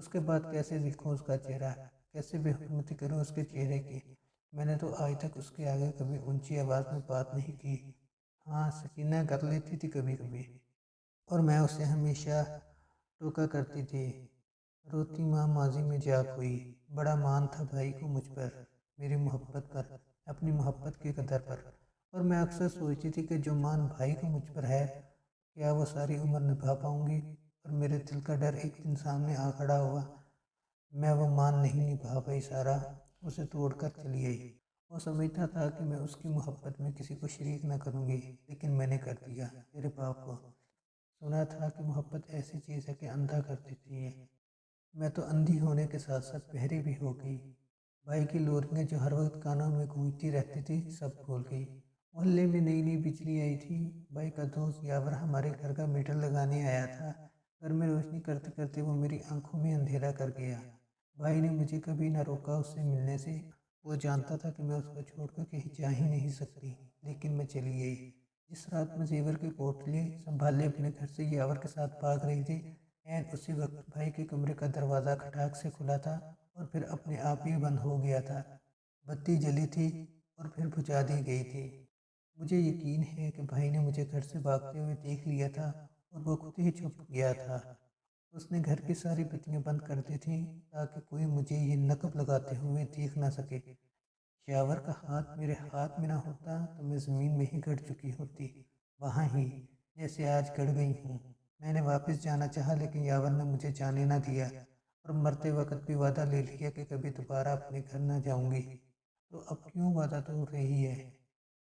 اس کے بعد کیسے دیکھوں اس کا چہرہ، کیسے بے حرمتی کروں اس کے چہرے کی؟ میں نے تو آج تک اس کے آگے کبھی اونچی آواز میں بات نہیں کی۔ ہاں، سکینہ کر لیتی تھی کبھی کبھی، اور میں اسے ہمیشہ ٹوکا کرتی تھی۔ روتی ماں ماضی میں جا کوئی، بڑا مان تھا بھائی کو مجھ پر، میری محبت پر، اپنی محبت کی قدر پر۔ اور میں اکثر سوچتی تھی کہ جو مان بھائی کو مجھ پر ہے، کیا وہ ساری عمر نبھا پاؤں گی؟ اور میرے دل کا ڈر ایک دن سامنے آ کھڑا ہوا۔ میں وہ مان نہیں نبھا پائی سارا، اسے توڑ کر چلی گئی۔ وہ سمجھتا تھا کہ میں اس کی محبت میں کسی کو شریک نہ کروں گی، لیکن میں نے کر دیا۔ میرے باپ کو سنا تھا کہ محبت ایسی چیز ہے کہ اندھا کر دیتی ہے۔ میں تو اندھی ہونے کے ساتھ ساتھ بہری بھی ہو گئی۔ بھائی کی لوریاں جو ہر وقت کانوں میں گونجتی رہتی تھی، سب بھول گئی۔ محلے میں نئی نئی بجلی آئی تھی۔ بھائی کا دوست یاور ہمارے گھر کا میٹر لگانے آیا تھا۔ گھر میں روشنی کرتے کرتے وہ میری آنکھوں میں اندھیرا کر گیا۔ بھائی نے مجھے کبھی نہ روکا اس سے ملنے سے۔ وہ جانتا تھا کہ میں اس کو چھوڑ کر کہیں جا ہی نہیں سکتی، لیکن میں چلی گئی۔ جس رات میں زیور کے پوٹلے سنبھالے اپنے گھر سے یاور کے ساتھ بھاگ رہی تھی، عین اسی وقت بھائی کے کمرے کا دروازہ کھٹاک سے کھلا تھا اور پھر اپنے آپ ہی بند ہو گیا تھا۔ بتی جلی تھی اور پھر بجھا دی گئی تھی۔ مجھے یقین ہے کہ بھائی نے مجھے گھر سے بھاگتے ہوئے دیکھ لیا تھا اور وہ خود ہی چھپ گیا تھا۔ اس نے گھر کی ساری بتیاں بند کر دی تھیں تاکہ کوئی مجھے یہ نقب لگاتے ہوئے دیکھ نہ سکے۔ یاور کا ہاتھ میرے ہاتھ میں نہ ہوتا تو میں زمین میں ہی گڑ چکی ہوتی، وہاں ہی جیسے آج گڑ گئی ہوں۔ میں نے واپس جانا چاہا، لیکن یاور نے مجھے جانے نہ دیا، اور مرتے وقت بھی وعدہ لے لیا کہ کبھی دوبارہ اپنے گھر نہ جاؤں گی۔ تو اب کیوں وعدہ توڑ رہی ہے؟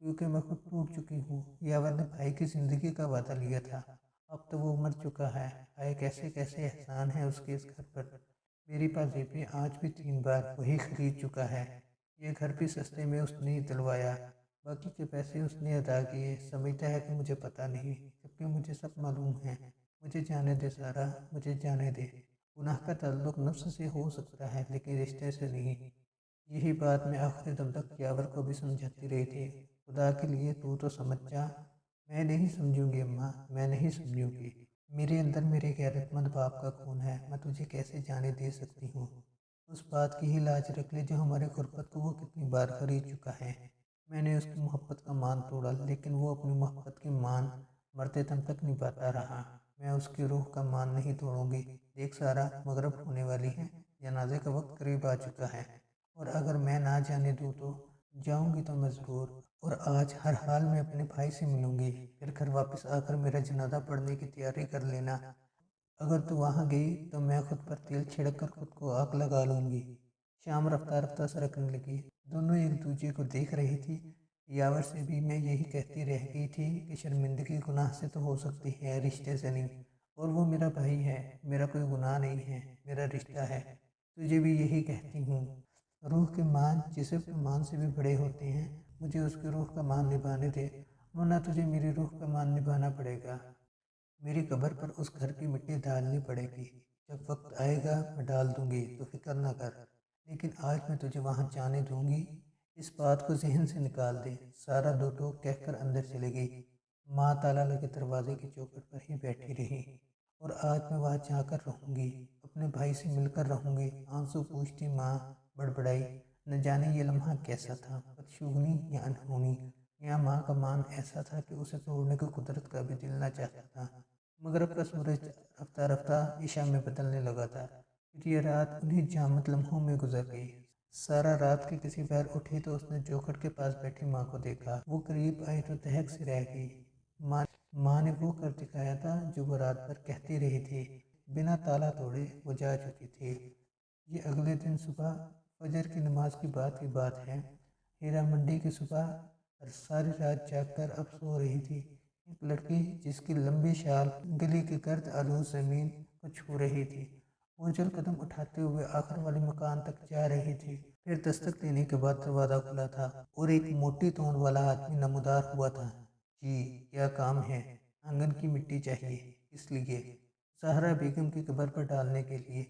کیونکہ میں خود ٹوٹ چکی ہوں۔ یاور نے بھائی کی زندگی کا وعدہ لیا تھا، اب تو وہ مر چکا ہے۔ آئے کیسے کیسے احسان ہے اس کے اس گھر پر۔ میری پاجیبیں آج بھی 3 بار وہی خرید چکا ہے۔ یہ گھر بھی سستے میں اس نے دلوایا، باقی کے پیسے اس نے ادا کیے۔ سمجھتا ہے کہ مجھے پتہ نہیں، جبکہ مجھے سب معلوم ہے۔ مجھے جانے دے سارا، مجھے جانے دے۔ گناہ کا تعلق نفس سے ہو سکتا ہے، لیکن رشتے سے نہیں۔ یہی بات میں آخری دم تک یاور کو بھی سمجھاتی رہی تھی۔ خدا کے لیے تو سمجھ جا۔ میں نہیں سمجھوں گی اماں، میں نہیں سمجھوں گی۔ میرے اندر میرے غیرت مند باپ کا خون ہے، میں تجھے کیسے جانے دے سکتی ہوں؟ اس بات کی ہی لاج رکھ لے جو ہمارے غربت کو وہ کتنی بار خرید چکا ہے۔ میں نے اس کی محبت کا مان توڑا، لیکن وہ اپنی محبت کی مان مرتے دم تک نبھاتا رہا۔ میں اس کی روح کا مان نہیں توڑوں گی۔ دیکھ سارا، مغرب ہونے والی ہے، جنازے کا وقت قریب آ چکا ہے، اور اگر میں نہ جانے دوں تو جاؤں گی تو میں ضرور، اور آج ہر حال میں اپنے بھائی سے ملوں گی۔ پھر گھر واپس آ کر میرا جنازہ پڑھنے کی تیاری کر لینا۔ اگر تو وہاں گئی تو میں خود پر تیل چھڑک کر خود کو آگ لگا لوں گی۔ شام رفتہ رفتہ سرکنے لگی۔ دونوں ایک دوسرے کو دیکھ رہی تھی۔ یاور سے بھی میں یہی کہتی رہ گئی تھی کہ شرمندگی گناہ سے تو ہو سکتی ہے، رشتے سے نہیں، اور وہ میرا بھائی ہے، میرا کوئی گناہ نہیں ہے، میرا رشتہ ہے۔ تجھے بھی یہی کہتی ہوں۔ روح کے مان جسم کے مان سے بھی بڑے ہوتے ہیں۔ مجھے اس کی روح کا مان نبھانے دے، ورنہ تجھے میری روح کا مان نبھانا پڑے گا۔ میری قبر پر اس گھر کی مٹی ڈالنی پڑے گی۔ جب وقت آئے گا میں ڈال دوں گی، تو فکر نہ کر، لیکن آج میں تجھے وہاں جانے دوں گی، اس بات کو ذہن سے نکال دے۔ سارا دو ٹوک کہہ کر اندر چلے گئی۔ ماں تالا لگے دروازے کی چوکھٹ پر ہی بیٹھی رہی۔ اور آج میں وہاں جا کر رہوں گی، اپنے بھائی سے مل کر رہوں گی۔ آنسو پوچھتی ماں بڑبڑائی، نہ جانے یہ لمحہ کیسا تھا، بدشگونی یا انہونی، یا ماں کا مان ایسا تھا کہ اسے توڑنے کو قدرت کا بھی دل نہ چاہتا تھا۔ مغرب کا سورج رفتہ رفتہ عشاء میں بدلنے لگا تھا۔ پھر یہ رات انہیں جامد لمحوں میں گزر گئی۔ سارا رات کے کسی پہر اٹھی تو اس نے چوکھٹ کے پاس بیٹھی ماں کو دیکھا۔ وہ قریب آئی تو دہک سی رہ گئی۔ ماں نے وہ کر دکھایا تھا جو وہ رات بھر کہتی رہی تھی۔ بنا تالا توڑے وہ جا چکی تھی۔ یہ اگلے دن صبح فجر کی نماز کی بات ہے۔ ہیرا منڈی کی صبح ساری رات جاگ کر اب سو رہی تھی۔ ایک لڑکی جس کی لمبی شال گلی کی گرد آلود زمین کو چھو رہی تھی، اوجھل قدم اٹھاتے ہوئے آخر والے مکان تک جا رہی تھی۔ پھر دستک دینے کے بعد دروازہ کھلا تھا اور ایک موٹی توند والا آدمی نمودار ہوا تھا۔ جی، کیا کام ہے؟ آنگن کی مٹی چاہیے، اس لیے زہرا بیگم کی قبر پر ڈالنے کے لیے۔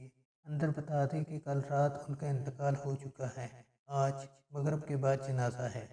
اندر بتا دیں کہ کل رات ان کا انتقال ہو چکا ہے۔ آج مغرب کے بعد جنازہ ہے۔